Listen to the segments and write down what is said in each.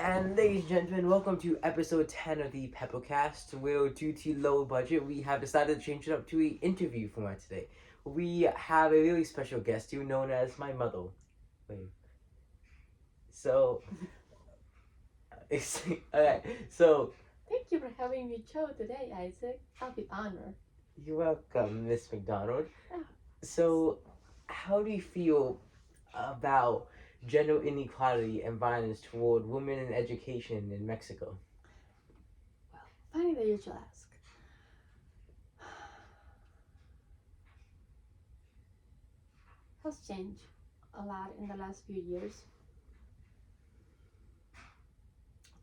And ladies and gentlemen, welcome to episode 10 of the Pepplecast, where due to low budget, we have decided to change it up to an interview format today. We have a really special guest here known as my mother. Wait. So, alright, so Thank you for having me show today, Isaac. I'll be honored. you're welcome, Miss McDonald. Oh, So, how do you feel about gender inequality and violence toward women in education in Mexico? funny that you should ask. Has changed a lot in the last few years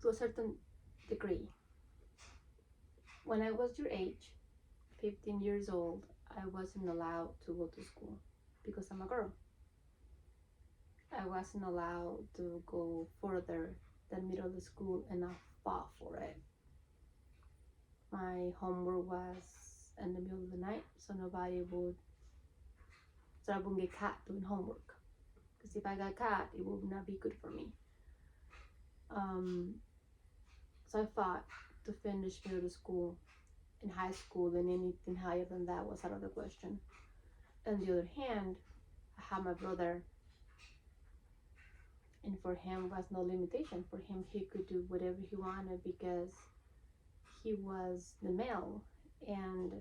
to a certain degree. When I was your age, 15 years old, I wasn't allowed to go to school because I'm a girl. I wasn't allowed to go further than middle school and I fought for it. My homework was in the middle of the night, so I wouldn't get caught doing homework. Because if I got caught, it would not be good for me. Um, so I fought to finish middle school and high school, and anything higher than that was out of the question. On the other hand, I had my brother, and for him was no limitation. For him, he could do whatever he wanted because he was the male, and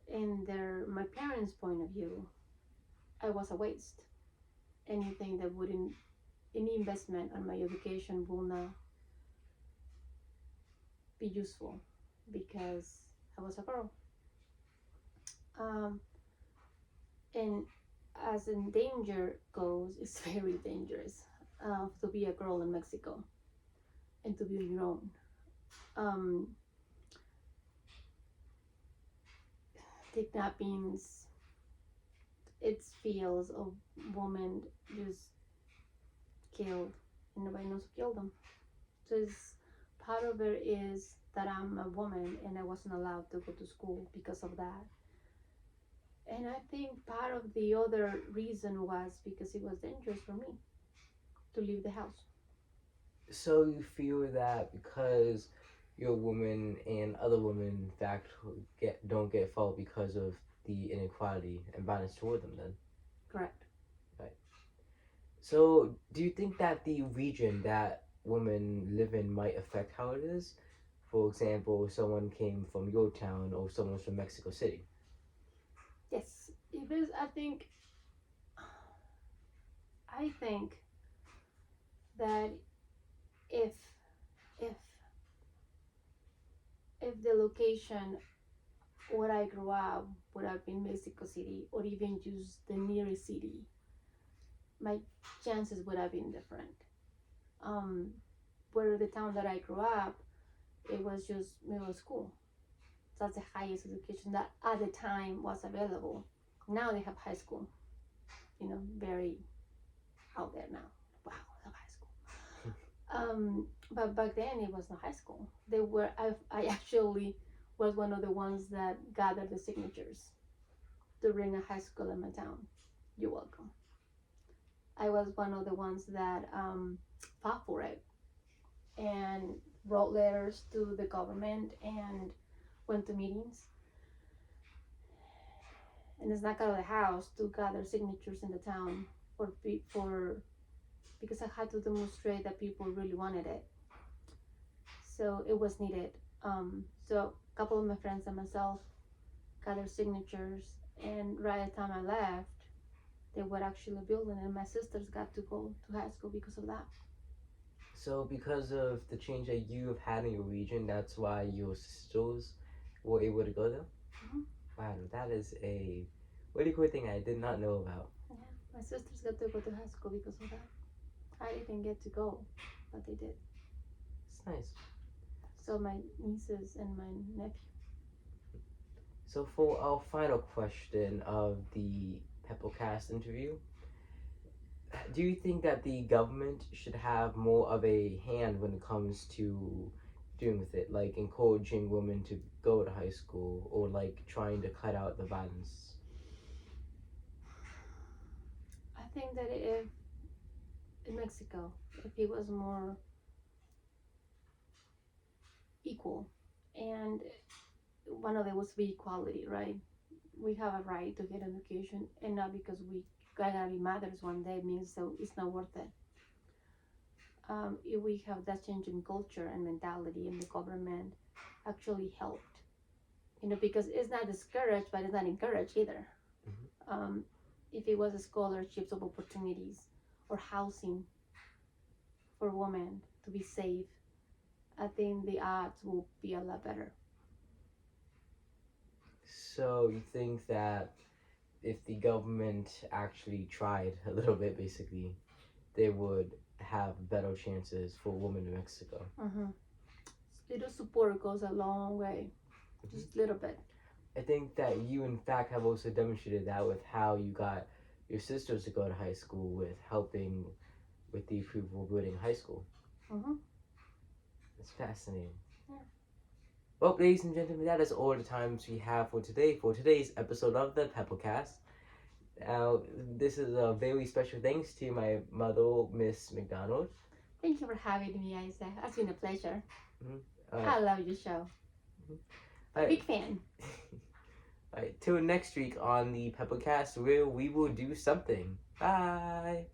in my parents' point of view, I was a waste. Anything that wouldn't, any investment on my education will not be useful because I was a girl. Um, and as in danger goes, it's very dangerous to be a girl in Mexico and to be on your own. Um, Kidnappings, it's feels of women just killed and nobody knows who killed them. So it's, part of it is that I'm a woman and I wasn't allowed to go to school because of that. And I think part of the other reason was because it was dangerous for me to leave the house. So you feel that because you're a woman and other women, in fact, who don't get followed because of the inequality and violence toward them. Then, Correct. right? So do you think that the region that women live in might affect how it is? For example, someone came from your town or someone's from Mexico City. Yes. Because I think that if if if the location where I grew up would have been Mexico City or even just the nearest city, my chances would have been different. Um, where the town that I grew up, it was just middle school. That's the highest education that at the time was available. Now they have high school, very out there now. Wow, they have high school. But back then it was not high school. I actually was one of the ones that gathered the signatures to bring a high school in my town. You're welcome. I was one of the ones that fought for it and wrote letters to the government and went to meetings and snuck out of the house to gather signatures in the town for because I had to demonstrate that people really wanted it. So it was needed. So a couple of my friends and myself gathered signatures, and right at the time I left, they were actually building, and my sisters got to go to high school because of that. So because of the change that you have had in your region, that's why your sisters were able to go there? Mm-hmm. Wow, that is a really cool thing I did not know about. Yeah, my sisters got to go to high school because of that. I didn't get to go, but they did. It's nice. So my nieces and my nephew. So for our final question of the Pepplecast interview, do you think that the government should have more of a hand when it comes to doing with it, like encouraging women to go to high school or like trying to cut out the violence? I think that if in Mexico, if it was more equal, and one of them was be equality, right? We have a right to get education, and not because we gonna be mothers one day means so it's not worth it. If we have that change in culture and mentality, and the government actually helped, because it's not discouraged, but it's not encouraged either. If it was scholarships of opportunities or housing for women to be safe, I think the odds will be a lot better. So you think that if the government actually tried a little bit, basically, they would have better chances for women in Mexico? Mm-hmm. Little support goes a long way, just a little bit. I think that you, in fact, have also demonstrated that with how you got your sisters to go to high school with helping with the approval of building high school. Mm-hmm. It's fascinating. Yeah. Well, ladies and gentlemen, that is all the time we have for today, for today's episode of the Pepplecast. Now, this is a very special thanks to my mother, Miss McDonald. Thank you for having me, Isaac. It's been a pleasure. Mm-hmm. I love your show. Big fan. Alright, till next week on the Pepplecast, where we will do something. Bye.